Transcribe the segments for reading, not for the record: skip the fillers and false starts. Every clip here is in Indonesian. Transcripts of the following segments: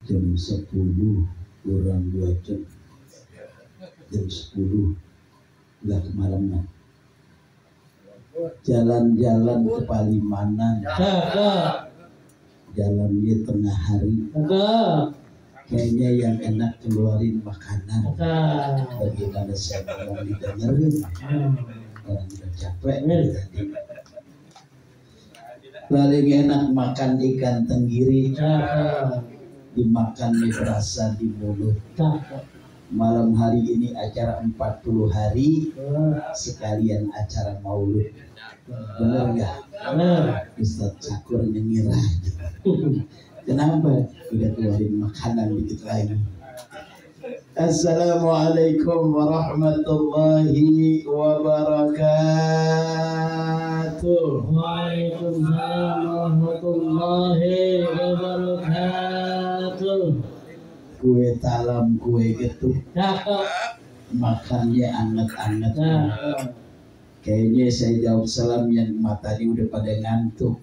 jam 10 kurang 2 jam, jam 10 udah kemarin. Jalan-jalan ke Palimanan, jalan di tengah hari, kayaknya yang enak keluarin makanan. Bagaimana saya mau didengerin, orang udah capek tadi. Paling enak makan ikan tenggiri, dimakan berasa di mulut. Malam hari ini acara 40 hari sekalian acara maulid. Benar nggak? Ustaz Cakur nyengir aja. Kenapa? Udah keluarin makanan dikit lagi. Assalamualaikum warahmatullahi wabarakatuh. Waalaikumsalam warahmatullahi wabarakatuh. Kue talam, kue getuk, makannya anget-anget. Kayaknya saya jawab salam yang matanya udah pada ngantuk.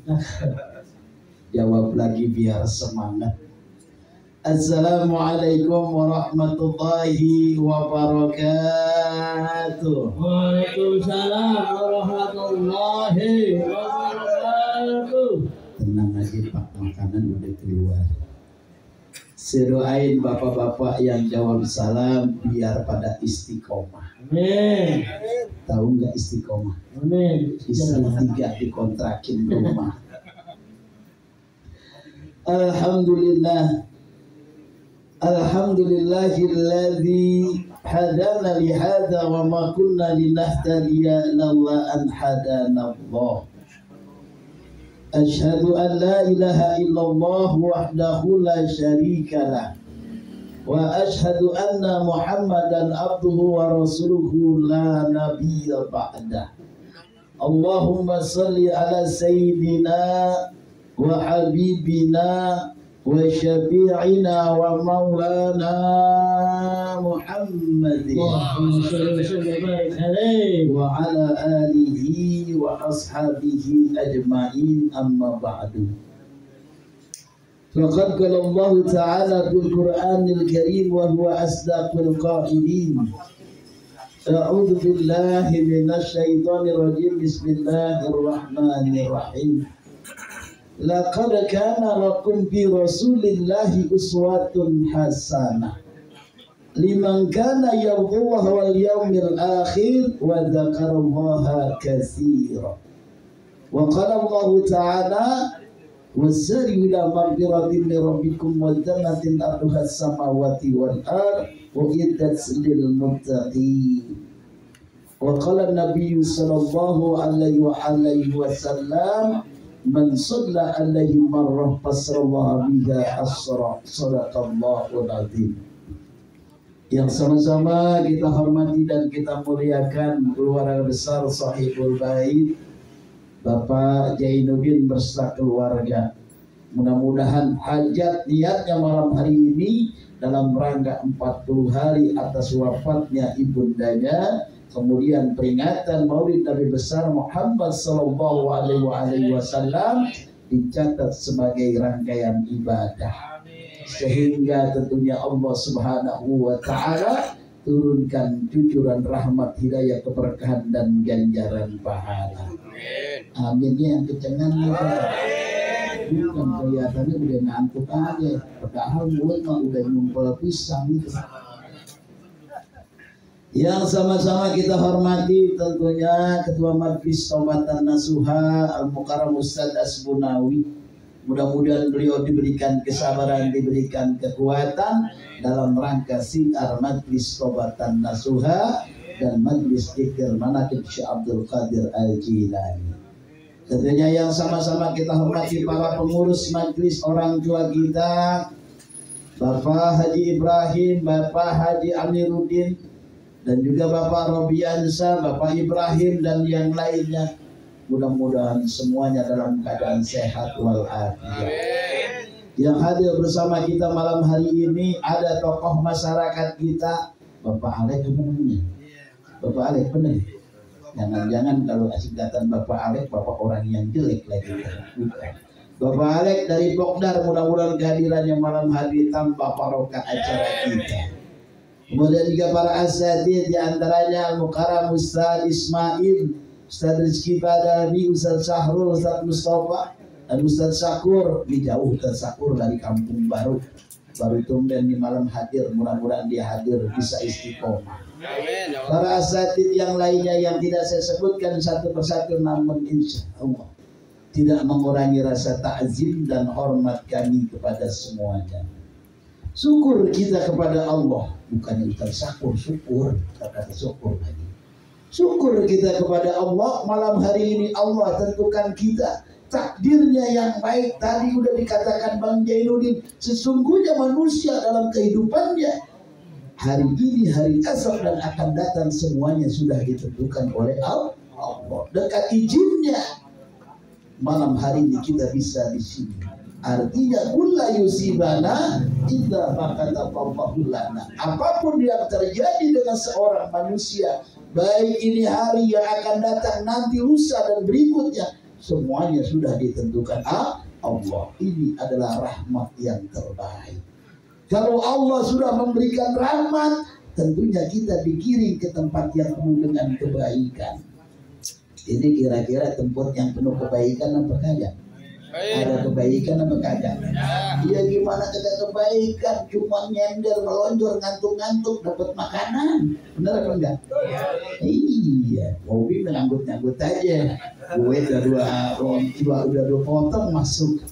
Jawab lagi biar semangat. Assalamualaikum warahmatullahi wabarakatuh. Waalaikumsalam warahmatullahi wabarakatuh. Tenang aja Pak, makanan udah keluar. Sedoain bapak-bapak yang jawab salam biar pada istiqomah. Amin. Tahu nggak istiqomah? Amin. Istri 3 dikontrakin rumah. Alhamdulillah. Alhamdulillahilladzi hadana li hadza wa ma kunna linahtadiya laula an hadana Allah. Asyhadu an la ilaha illallah wahdahu la syarika lah wa asyhadu anna Muhammadan abduhu wa rasuluhu la nabiyya ba'dah. Allahumma salli ala sayyidina wa habibina wa syafi'ina wa maulana Muhammadin wa ala alihi wa ashabihi ajma'in, amma ba'du. Faqad qala Allah ta'ala bil Qur'anil Karim wa huwa asdaqul qa'ilin. A'udzu billahi minasy syaithanir rajim. Bismillahirrahmanirrahim. Laqad kana lakum fi Rasulillahi uswatun hasanah liman kana yarjullaha wal yawmil akhir wa dzakarallaha katsira. Wa qala Allah ta'ala wasari'u ila maghfiratin min rabbikum wa jannatin arduha as-samawati wal ardh uiddat lil muttaqin. Wa qala an-nabiyyu sallallahu alaihi wasallam man shalla alaihi marrah fasrallaha biha asra. Sadaqallahul azim. Yang sama-sama kita hormati dan kita muliakan keluarga besar Sahibul Bait Bapak Jainuddin beserta keluarga. Mudah-mudahan hajat niatnya malam hari ini dalam rangka 40 hari atas wafatnya ibundanya, kemudian peringatan Maulid Nabi besar Muhammad sallallahu alaihi wasallam dicatat sebagai rangkaian ibadah, sehingga tentunya Allah Subhanahu wa taala turunkan cucuran rahmat, hidayah, keberkahan dan ganjaran pahala. Aminnya yang kecengan bukan kelihatannya udah ngantuk aja, padahal mulut mah udah nyumpel pisang gitu. Yang sama-sama kita hormati tentunya Ketua Majelis Taubatan Nasuha Al-Mukarram Ustadz Asbunawi. Mudah-mudahan beliau diberikan kesabaran, diberikan kekuatan dalam rangka siar Majelis Taubatan Nasuha dan Majelis Dzikir Manaqib Syekh Abdul Qadir Al-Jilani. Tentunya yang sama-sama kita hormati para pengurus majelis, orang tua kita, Bapak Haji Ibrahim, Bapak Haji Amiruddin, dan juga Bapak Robiansa, Bapak Ibrahim dan yang lainnya. Mudah-mudahan semuanya dalam keadaan sehat walafiat. Yang hadir bersama kita malam hari ini ada tokoh masyarakat kita, Bapak Alek namanya. Bapak Alek benar. Jangan-jangan kalau asik datang Bapak Alek, Bapak orang yang jelek lagi. Bukan. Bapak Alek dari Bogdar, mudah-mudahan kehadirannya malam hari tanpa barokah acara kita. Kemudian juga para asatidz, di antaranya Al-Mukarram Ustaz Ismail, Ustaz Rizky Badawi, Ustaz Syahrul, Ustaz Mustafa, dan Ustaz Syakur. Di jauh Ustaz Syakur dari Kampung Baru tumben di malam hadir, mudah-mudahan dia hadir bisa istiqomah. Para asatidz yang lainnya yang tidak saya sebutkan satu persatu, namun insya Allah tidak mengurangi rasa ta'zim dan hormat kami kepada semuanya. Syukur kita kepada Allah, bukannya kita syukur, kata syukur lagi. Syukur kita kepada Allah, malam hari ini Allah tentukan kita takdirnya yang baik. Tadi udah dikatakan Bang Jainuddin, sesungguhnya manusia dalam kehidupannya hari ini, hari esok dan akan datang semuanya sudah ditentukan oleh Allah. Dekat izinnya malam hari ini kita bisa di sini. Artinya kulla yusibana idza faqataballahu lana. Apapun yang terjadi dengan seorang manusia, baik ini hari yang akan datang, nanti, lusa dan berikutnya, semuanya sudah ditentukan Allah. Ini adalah rahmat yang terbaik. Kalau Allah sudah memberikan rahmat, tentunya kita digiring ke tempat yang penuh dengan kebaikan. Ini kira-kira tempat yang penuh kebaikan apa kagak? Ada kebaikan apa kagak? Ya gimana kagak kebaikan? Cuma nyender, melonjor, ngantuk-ngantuk, dapat makanan. Benar apa enggak? Iya, Bobby nganggut-nganggut aja. Gue udah dua potong masuk.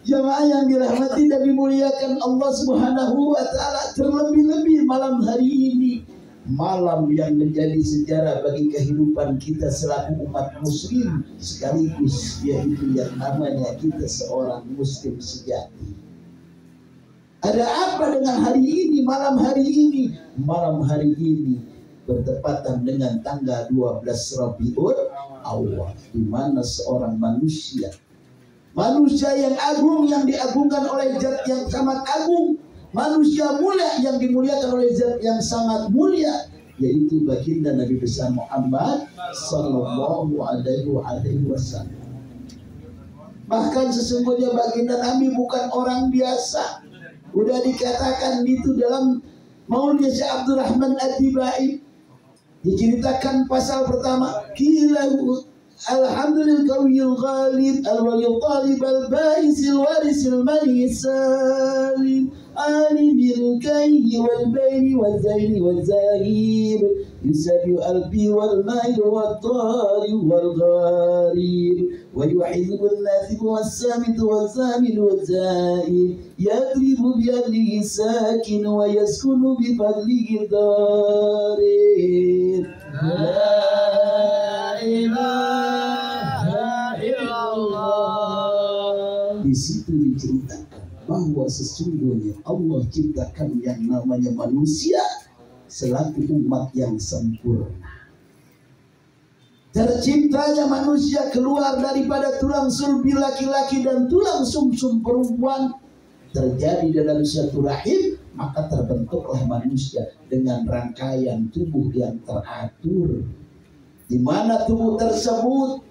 Jamaah yang dirahmati dan dimuliakan Allah Subhanahu wa Ta'ala, terlebih-lebih malam hari ini, malam yang menjadi sejarah bagi kehidupan kita selaku umat muslim, sekaligus yaitu yang namanya kita seorang muslim sejati. Ada apa dengan hari ini, malam hari ini? Malam hari ini bertepatan dengan tanggal 12 Rabiul Awal, di mana seorang manusia yang agung, yang diagungkan oleh zat yang sangat agung, manusia mulia yang dimuliakan oleh zat yang sangat mulia, yaitu baginda Nabi besar Muhammad sallallahu alaihi wasallam. Bahkan sesungguhnya baginda Nabi bukan orang biasa. Udah dikatakan itu dalam Maulidnya Syekh Abdurrahman Ad-Dibai, diceritakan pasal pertama, kilau alhamdulillah qawiyul ghalib al-waliyul talib al-baisil warisil manis salim alimil kayhi wal bayni wal zayni wal zahib yusabiu albi wal mail wal tari wal gharib wa yuhizibun nasib wal samit wal zamin wal zaib yadribu biyadihi sakin wa yaskunu bifadlihi darin. La ilaha illallah. Di situ diceritakan bahwa sesungguhnya Allah ciptakan yang namanya manusia selaku umat yang sempurna. Terciptanya manusia keluar daripada tulang sulbi laki-laki dan tulang sumsum perempuan, terjadi dalam satu rahim, maka terbentuklah manusia dengan rangkaian tubuh yang teratur, di mana tubuh tersebut,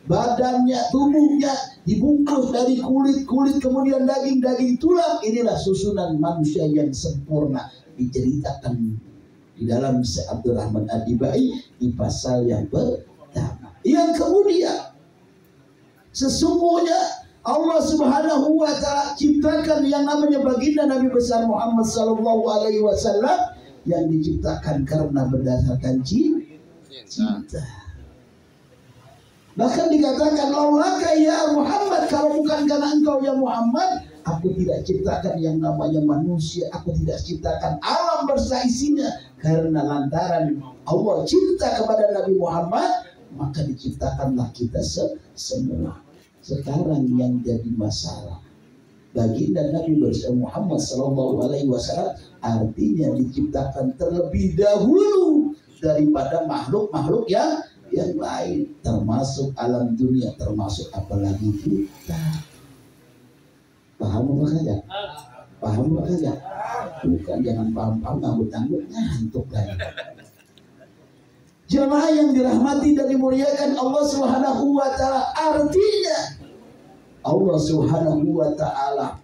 badannya, tubuhnya dibungkus dari kulit, kemudian daging tulang. Inilah susunan manusia yang sempurna, diceritakan di dalam Syekh Abdurrahman Ad-Dibai di pasal yang pertama. Yang kemudian, sesungguhnya Allah Subhanahu wa Ta'ala ciptakan yang namanya baginda Nabi besar Muhammad sallallahu alaihi wasallam, yang diciptakan karena berdasarkan cinta. Bahkan dikatakan, laulaka ya Muhammad, kalau bukan karena engkau ya Muhammad, aku tidak ciptakan yang namanya manusia, aku tidak ciptakan alam bersa isinya. Karena lantaran Allah cinta kepada Nabi Muhammad, maka diciptakanlah kita semua. Sekarang yang jadi masalah, baginda Nabi Muhammad sallallahu alaihi wasallam artinya diciptakan terlebih dahulu daripada makhluk-makhluk yang lain, termasuk alam dunia, termasuk apalagi kita. Paham apa kagak? Paham apa kagak? Bukan, jangan paham-paham, nganggut-nganggut, ngantuk lagi. Jamaah yang dirahmati dan dimuliakan Allah Subhanahu wa Ta'ala, artinya Allah Subhanahu wa taala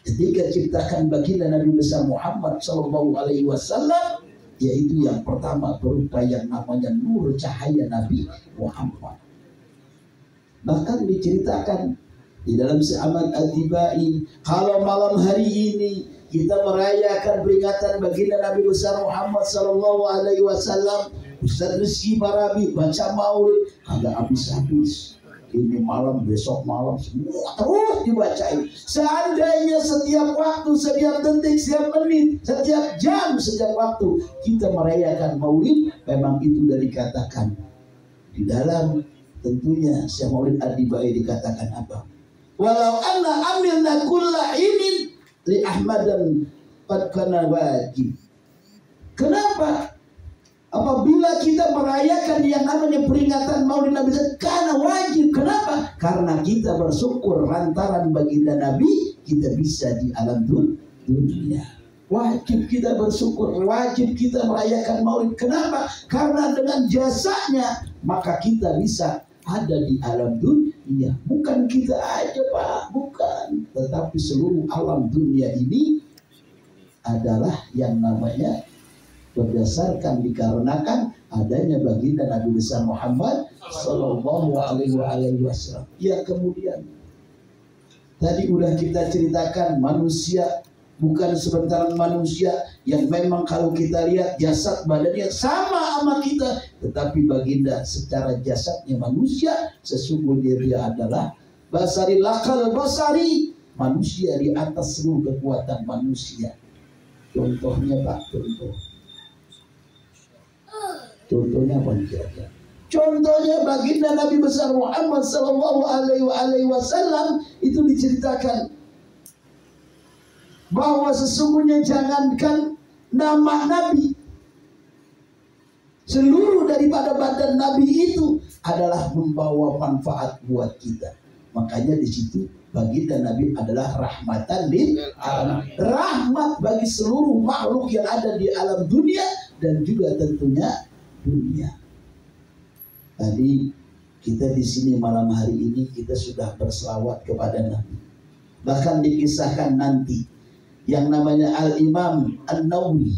ketika ciptakan baginda Nabi besar Muhammad sallallahu alaihi wasallam, yaitu yang pertama berupa yang namanya nur cahaya Nabi Muhammad. Bahkan diceritakan di dalam Sa'aman Atibai, kalau malam hari ini kita merayakan peringatan baginda Nabi besar Muhammad sallallahu alaihi wasallam, Ustaz Rizky Barabi baca maulid kagak habis-habis. Ini malam, besok malam, semua terus dibacain. Seandainya setiap waktu, setiap detik, setiap menit, setiap jam, setiap waktu kita merayakan maulid, memang itu sudah dikatakan di dalam tentunya Syekh Maulid Adibai dikatakan apa? Walau anna amilna kulla inin li Ahmadan qad kana wajib. Kenapa? Apabila kita merayakan yang namanya peringatan Maulid Nabi karena wajib. Kenapa? Karena kita bersyukur lantaran baginda Nabi kita bisa di alam dunia. Wajib kita bersyukur, wajib kita merayakan Maulid. Kenapa? Karena dengan jasanya maka kita bisa ada di alam dunia. Bukan kita aja Pak, bukan. Tetapi seluruh alam dunia ini adalah yang namanya berdasarkan dikarenakan adanya baginda Nabi besar Muhammad sallallahu alaihi wasallam. Ya, kemudian tadi udah kita ceritakan manusia bukan sebentar manusia yang memang kalau kita lihat jasad badannya sama sama kita, tetapi baginda secara jasadnya manusia, sesungguhnya dia adalah basari lakal basari, manusia di atas seluruh kekuatan manusia. Contohnya Pak, contohnya apa kira-kira? Contohnya baginda Nabi besar Muhammad sallallahu alaihi wasallam itu diceritakan bahwa sesungguhnya jangankan nama Nabi, seluruh daripada badan Nabi itu adalah membawa manfaat buat kita. Makanya di situ baginda Nabi adalah rahmatan lil alamin, rahmat bagi seluruh makhluk yang ada di alam dunia dan juga tentunya dunia. Tadi kita di sini malam hari ini kita sudah berselawat kepada Nabi. Bahkan dikisahkan nanti yang namanya Al-Imam An-Nawawi,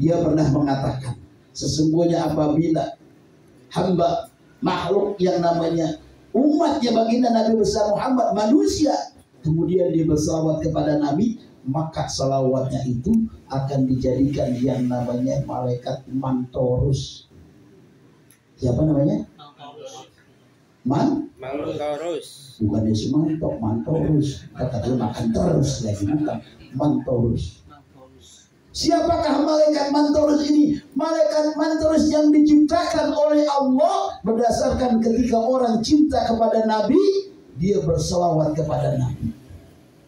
dia pernah mengatakan sesungguhnya apabila hamba makhluk yang namanya umatnya baginda Nabi besar Muhammad manusia kemudian dia berselawat kepada Nabi, maka salawatnya itu akan dijadikan yang namanya malaikat mantorus. Siapa namanya? Mantorus. Bukan dia semantok, mantorus. Kata makan terus lagi, bukan mantorus. Siapakah malaikat mantorus ini? Malaikat mantorus yang diciptakan oleh Allah berdasarkan ketika orang cinta kepada Nabi, dia berselawat kepada Nabi.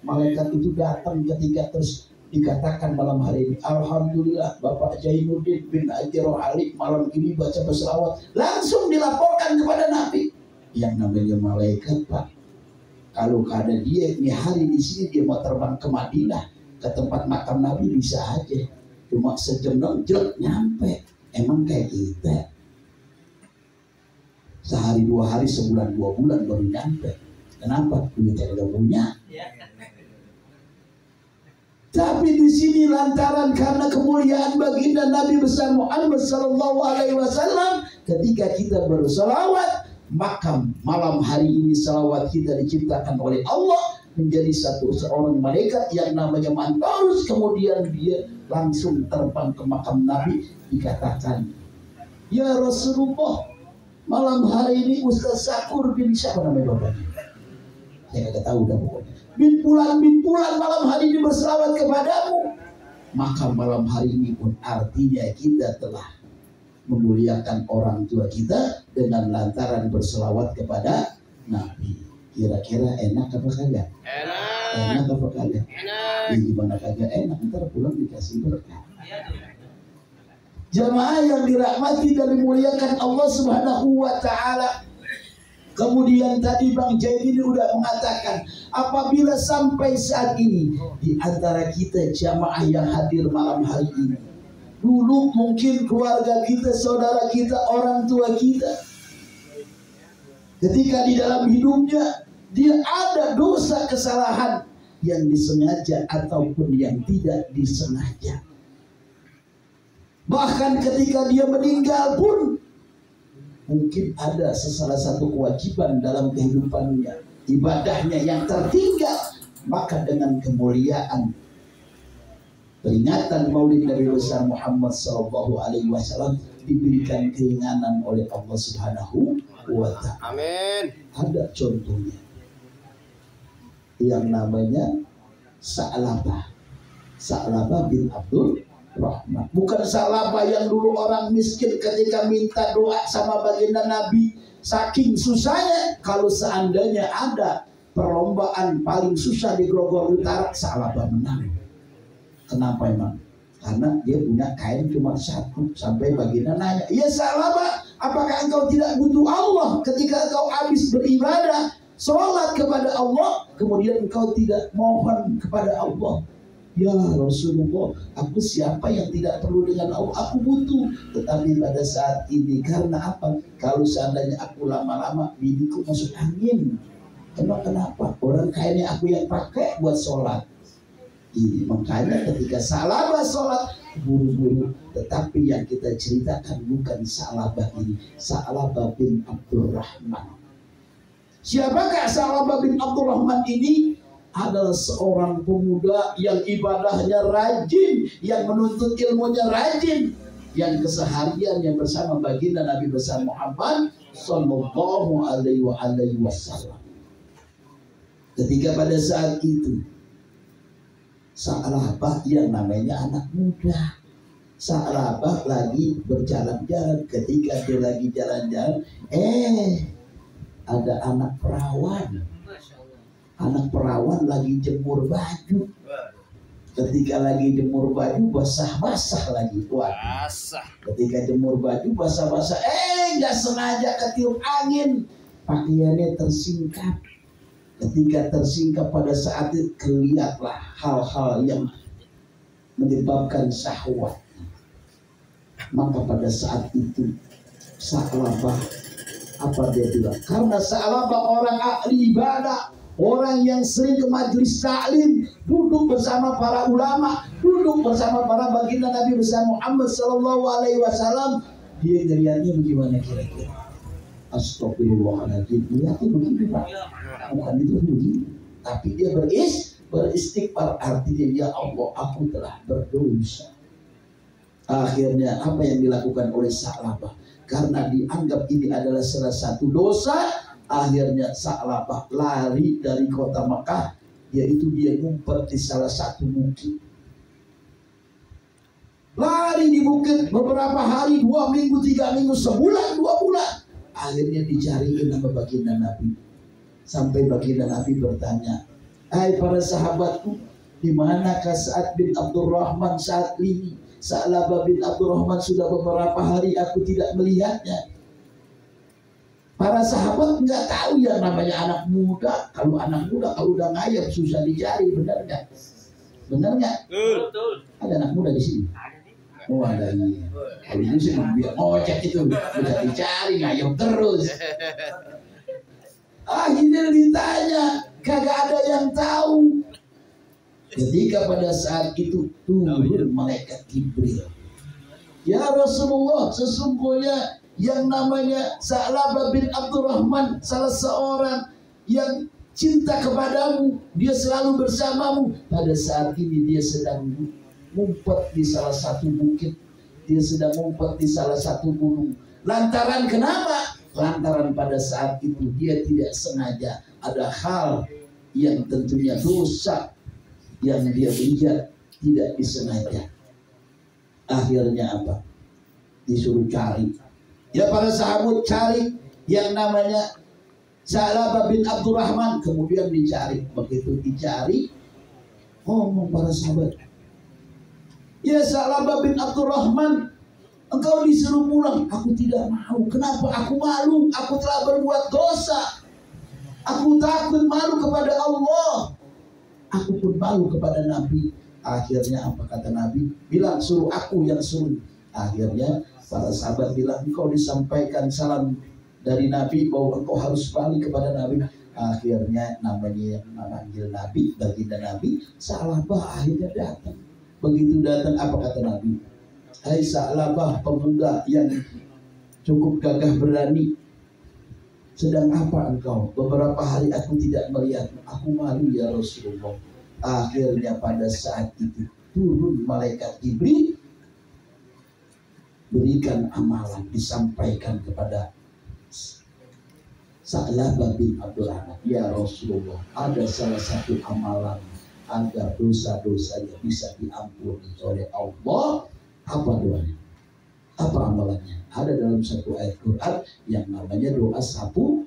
Malaikat itu datang ketika terus dikatakan malam hari ini, alhamdulillah Bapak Jainuddin bin Ajroh Ali malam ini baca berselawat, langsung dilaporkan kepada Nabi. Yang namanya malaikat Pak, kalau keadaan dia ini hari di sini dia mau terbang ke Madinah ke tempat makam Nabi bisa aja, cuma sejam jelek nyampe. Emang kayak kita sehari 2 hari, sebulan 2 bulan baru nyampe. Kenapa? Duitnya udah punya. Tapi di sini lantaran karena kemuliaan baginda Nabi besar Muhammad sallallahu alaihi wasallam, ketika kita berselawat, maka malam hari ini salawat kita diciptakan oleh Allah menjadi seorang malaikat yang namanya mantorus. Kemudian dia langsung terbang ke makam Nabi, dikatakan, ya Rasulullah, malam hari ini Ustaz Sakur bin siapa namanya bapaknya? Saya nggak tahu dah pokoknya. Bin Pulan malam hari ini berselawat kepadamu. Maka malam hari ini pun artinya kita telah memuliakan orang tua kita dengan lantaran berselawat kepada Nabi. Kira-kira enak apa kagak? Enak apa kagak? Ya, gimana kagak enak, ntar pulang dikasih berkah. Jamaah yang dirahmati dan dimuliakan Allah Subhanahu wa ta'ala. Kemudian tadi Bang Jaid ini udah mengatakan, apabila sampai saat ini di antara kita jamaah yang hadir malam hari ini, dulu mungkin keluarga kita, saudara kita, orang tua kita Ketika di dalam hidupnya dia ada dosa kesalahan yang disengaja ataupun yang tidak disengaja. Bahkan ketika dia meninggal pun mungkin ada salah satu kewajiban dalam kehidupannya, ibadahnya yang tertinggal, maka dengan kemuliaan peringatan Maulid Nabi besar Muhammad SAW diberikan keringanan oleh Allah Subhanahu wa Ta'ala. Amin. Ada contohnya yang namanya Sa'labah bin Abdul Rahman. Bukan Sa'labah yang dulu orang miskin ketika minta doa sama baginda Nabi, saking susahnya kalau seandainya ada perlombaan paling susah di Grogol Utara, Sa'labah menang. Kenapa emang? Karena dia punya kain cuma satu. Sampai baginda nanya, ya Sa'labah, apakah engkau tidak butuh Allah ketika engkau habis beribadah, sholat kepada Allah, kemudian engkau tidak mohon kepada Allah? Ya Rasulullah, aku siapa yang tidak perlu dengan Allah? Aku butuh. Tetapi pada saat ini karena apa? Kalau seandainya aku lama-lama bibiku masuk angin. Kenapa? Orang kainnya aku yang pakai buat sholat. Ini makanya ketika Sa'labah sholat buru-buru. Tetapi yang kita ceritakan bukan Sa'labah ini, Sa'labah bin Abdurrahman. Siapakah Sa'labah bin Abdurrahman ini? Adalah seorang pemuda yang ibadahnya rajin, yang menuntut ilmunya rajin, yang kesehariannya bersama baginda Nabi besar Muhammad sallallahu alaihi wasallam. Ketika pada saat itu Sa'labah yang namanya anak muda, Sa'labah lagi berjalan-jalan. Ketika dia lagi jalan-jalan, ada anak perawan. Anak perawan lagi jemur baju. Ketika lagi jemur baju basah-basah lagi. Basah. Ketika jemur baju basah-basah, nggak sengaja ketiup angin, pakaiannya tersingkap. Ketika tersingkap pada saat itu kelihatlah hal-hal yang menyebabkan syahwat. Maka pada saat itu Sa'labah apa dia bilang? Karena Sa'labah orang ahli ibadah, orang yang sering ke majelis taklim, duduk bersama para ulama, duduk bersama para baginda Nabi besar Muhammad sallallahu alaihi wasallam. Dia ngeliatnya bagaimana kira-kira? Astagfirullahaladzim. Dia tuh begini Pak. Bukan itu begini. Tapi dia beristighfar, artinya ya Allah, aku telah berdosa. Akhirnya apa yang dilakukan oleh Sa'labah? Karena dianggap ini adalah salah satu dosa, akhirnya Sa'labah lari dari kota Makkah, yaitu dia ngumpet di salah satu bukit. Lari di bukit beberapa hari, 2 minggu, 3 minggu, sebulan, 2 bulan. Akhirnya dicariin sama baginda Nabi. Sampai baginda Nabi bertanya, hai para sahabatku, di manakah Sa'ad bin Abdurrahman saat ini? Sa'labah bin Abdurrahman sudah beberapa hari aku tidak melihatnya. Para sahabat nggak tahu yang namanya anak muda. Kalau anak muda kalau udah ngayap susah dicari, benar nggak? Benar nggak? Betul. Ada anak muda di sini. Oh ada ini. Kalau ini sih biar ngocek itu bisa dicari, ngayap terus. Akhirnya ditanya, kagak ada yang tahu. Ketika pada saat itu turun malaikat Jibril. Ya Rasulullah, sesungguhnya yang namanya Sa'labah bin Abdurrahman, salah seorang yang cinta kepadamu, dia selalu bersamamu. Pada saat ini dia sedang ngumpet di salah satu bukit, dia sedang ngumpet di salah satu gunung. Lantaran kenapa? Lantaran pada saat itu dia tidak sengaja ada hal yang tentunya dosa yang dia lihat tidak disengaja. Akhirnya apa? Disuruh cari. Ya para sahabat cari yang namanya Sa'labah bin Abdurrahman. Kemudian dicari. Begitu dicari, ngomong para sahabat, ya Sa'labah bin Abdurrahman, engkau disuruh pulang. Aku tidak mau. Kenapa? Aku malu. Aku telah berbuat dosa. Aku takut, malu kepada Allah. Aku pun malu kepada Nabi. Akhirnya apa kata Nabi? Bilang suruh aku yang suruh. Akhirnya para sahabat bilang, engkau disampaikan salam dari Nabi bahwa engkau harus balik kepada Nabi. Akhirnya namanya yang memanggil Nabi, baginda Nabi, Sa'labah akhirnya datang. Begitu datang apa kata Nabi? Hai Sa'labah, pemuda yang cukup gagah berani, sedang apa engkau? Beberapa hari aku tidak melihat, aku malu ya Rasulullah. Akhirnya pada saat itu turun malaikat Jibril, berikan amalan, disampaikan kepada Sa'labah bin Abdurrahman. Ya Rasulullah, ada salah satu amalan agar dosa-dosanya bisa diampuni oleh Allah. Apa doanya? Apa amalannya? Ada dalam satu ayat Quran yang namanya doa sapu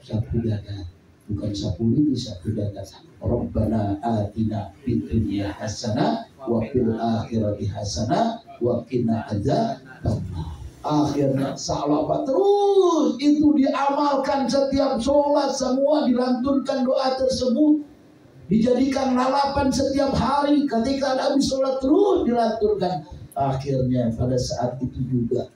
dada. Bukan sapu lidi, sapu dada. Rabbana atina fid dunya hasanah wa fil akhirati hasanah wa qina adzabannar. Akhirnya Sa'labah terus itu diamalkan, setiap sholat semua dilantunkan doa tersebut, dijadikan lalapan setiap hari. Ketika Nabi sholat terus dilantunkan. Akhirnya pada saat itu juga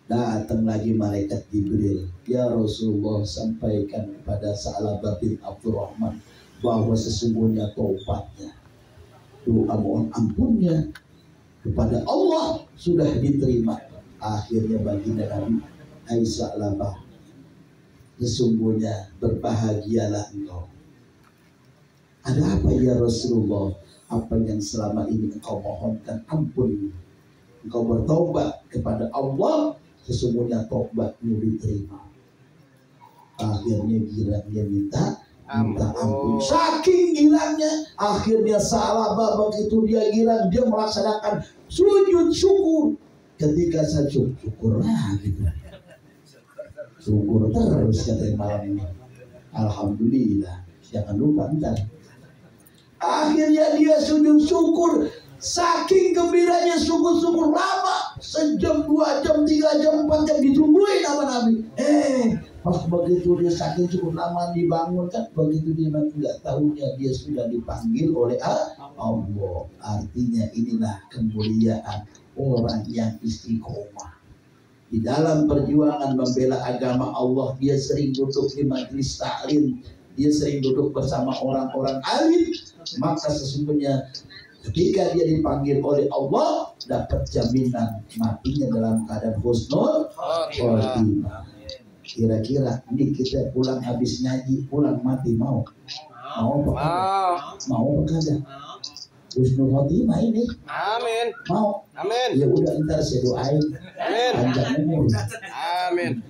datang lagi malaikat Jibril. Ya Rasulullah, sampaikan kepada Sa'labah bin Abdurrahman bahwa sesungguhnya taubatnya, doa mohon ampunnya kepada Allah sudah diterima. Akhirnya baginda Nabi, hai Sa'labah, sesungguhnya berbahagialah engkau. Ada apa ya Rasulullah? Apa yang selama ini engkau mohonkan ampun, engkau bertobat kepada Allah, sesungguhnya tobatmu diterima. Akhirnya girangnya minta ampun. Saking girangnya, akhirnya Sa'labah begitu dia girang, dia melaksanakan sujud syukur. Ketika saya syukur lagi, syukur terus kata malam ini. Alhamdulillah, jangan lupa ntar. Akhirnya dia sujud syukur, saking gembiranya syukur lama, sejam, 2 jam, 3 jam, 4 jam ditungguin sama Nabi. Pas begitu dia saking syukur lama dibangun kan, begitu dia nggak tahunya dia sudah dipanggil oleh Allah. Artinya inilah kemuliaan orang yang istiqomah di dalam perjuangan membela agama Allah. Dia sering duduk di majelis taklim, dia sering duduk bersama orang-orang alim, maka sesungguhnya ketika dia dipanggil oleh Allah dapat jaminan matinya dalam keadaan husnul khotimah. Kira-kira ini kita pulang habis ngaji, pulang mati mau apa kagak? Husnul khotimah ini. Amin. Mau? Amin. Ya udah ntar saya doain. Amin. Panjang umur. Amin.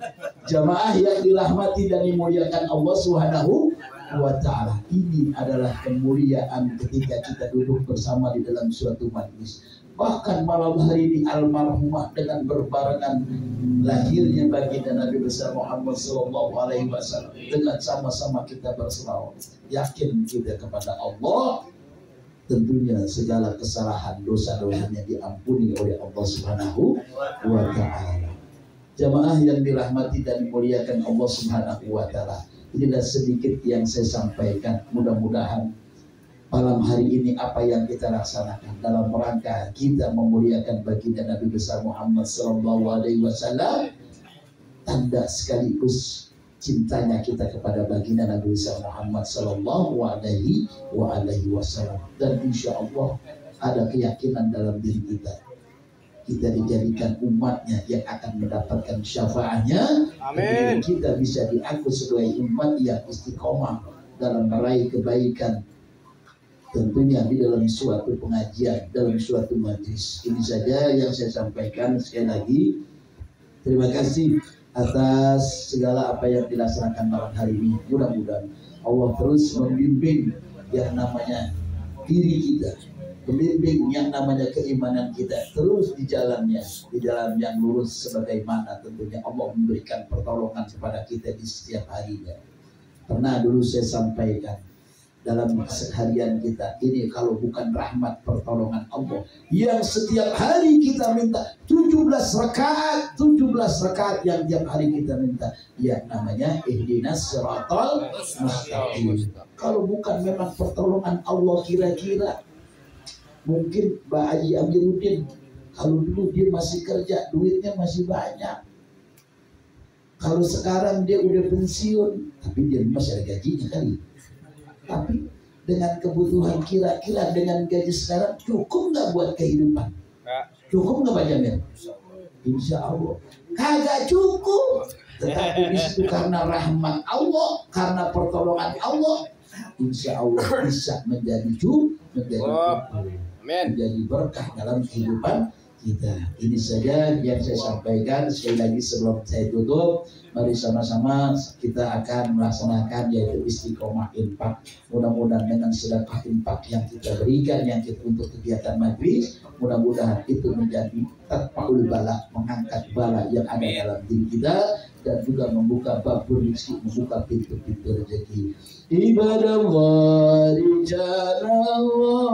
Jamaah yang dirahmati dan dimuliakan Allah Subhanahu wa ta'ala, ini adalah kemuliaan ketika kita duduk bersama di dalam suatu majlis. Bahkan malam hari ini almarhumah dengan berbarengan lahirnya baginda Nabi besar Muhammad sallallahu alaihi wasallam, dengan sama-sama kita berselawat, yakin kita kepada Allah, tentunya segala kesalahan dosa-dosanya diampuni oleh Allah Subhanahu wa ta'ala. Jamaah yang dirahmati dan dimuliakan Allah Subhanahu wa ta'ala, inilah sedikit yang saya sampaikan. Mudah-mudahan malam hari ini apa yang kita laksanakan dalam rangka kita memuliakan baginda Nabi besar Muhammad sallallahu alaihi wasallam, tanda sekaligus cintanya kita kepada baginda Nabi besar Muhammad sallallahu alaihi wasallam. Dan insya Allah ada keyakinan dalam diri kita dijadikan umatnya yang akan mendapatkan syafaatnya. Amin. Kita bisa diangkut sebagai umat yang istiqomah dalam meraih kebaikan, tentunya di dalam suatu pengajian, dalam suatu majlis. Ini saja yang saya sampaikan. Sekali lagi terima kasih atas segala apa yang dilaksanakan malam hari ini. Mudah-mudahan Allah terus membimbing yang namanya diri kita, membimbing yang namanya keimanan kita terus di jalannya, di jalan yang lurus, sebagaimana tentunya Allah memberikan pertolongan kepada kita di setiap harinya. Pernah dulu saya sampaikan, dalam keseharian kita ini kalau bukan rahmat pertolongan Allah yang setiap hari kita minta 17 rakaat yang tiap hari kita minta, yang namanya ihdinas siratal mustaqim. Kalau bukan memang pertolongan Allah, kira-kira mungkin Mbak Haji Amiruddin kalau dulu dia masih kerja, duitnya masih banyak, Kalau sekarang dia udah pensiun, tapi dia masih ada gajinya kali. Tapi dengan kebutuhan kira-kira dengan gaji sekarang cukup nggak buat kehidupan? Cukup nggak Pak Jamil? Insya Allah kagak cukup. Tetapi itu karena rahmat Allah, karena pertolongan Allah, insya Allah bisa menjadi menjadi berkah dalam kehidupan kita. Ini saja yang saya sampaikan. Sekali lagi sebelum saya tutup, mari sama-sama kita akan melaksanakan yaitu istiqomah infak. Mudah-mudahan dengan sedekah infak yang kita berikan, yang kita untuk kegiatan majlis, mudah-mudahan itu menjadi terpaul bala, mengangkat bala yang ada dalam diri kita, dan juga membuka bab rezeki, membuka pintu-pintu rezeki. Ibadallah rijalallah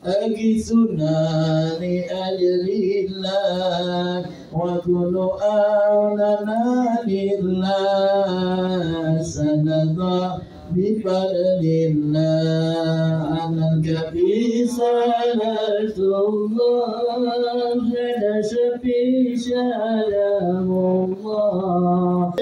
agisunani ajlillah wa kunu a'lana lillah sanadha bifadlillah anaka bisalatullah hada syafi syalamullah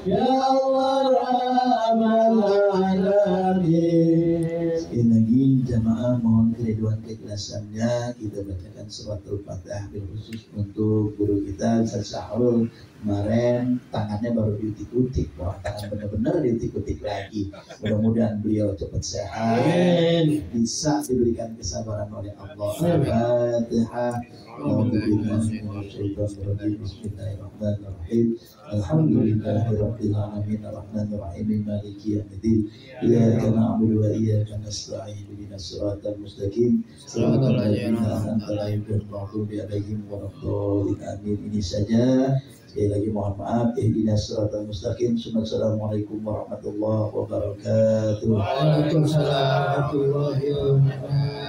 ya Allah Rabbal Alamin. Sekali lagi jamaah mohon keriduan keikhlasannya kita bacakan suratul Fatihah bil khusus untuk guru kita Ustaz Syahrul. Kemarin tangannya baru diutik-utik, wah tangan benar-benar diutik-utik lagi. Mudah-mudahan beliau cepat sehat, bisa diberikan kesabaran oleh Allah. Al-Fatihah. Bismillahirrahmanirrahim. Alhamdulillahirabbil alamin arrahmanir rahim maliki yaumiddin. Iyyaka na'budu wa iyyaka nasta'in ihdinas siratal mustaqim siratal ladzina an'amta 'alaihim ghairil maghdubi 'alaihim waladdallin. Amin. Ini saja. Sekali lagi mohon maaf. Ihdinas siratal mustaqim. Assalamualaikum warahmatullahi wabarakatuh. Waalaikumsalam warahmatullahi wabarakatuh.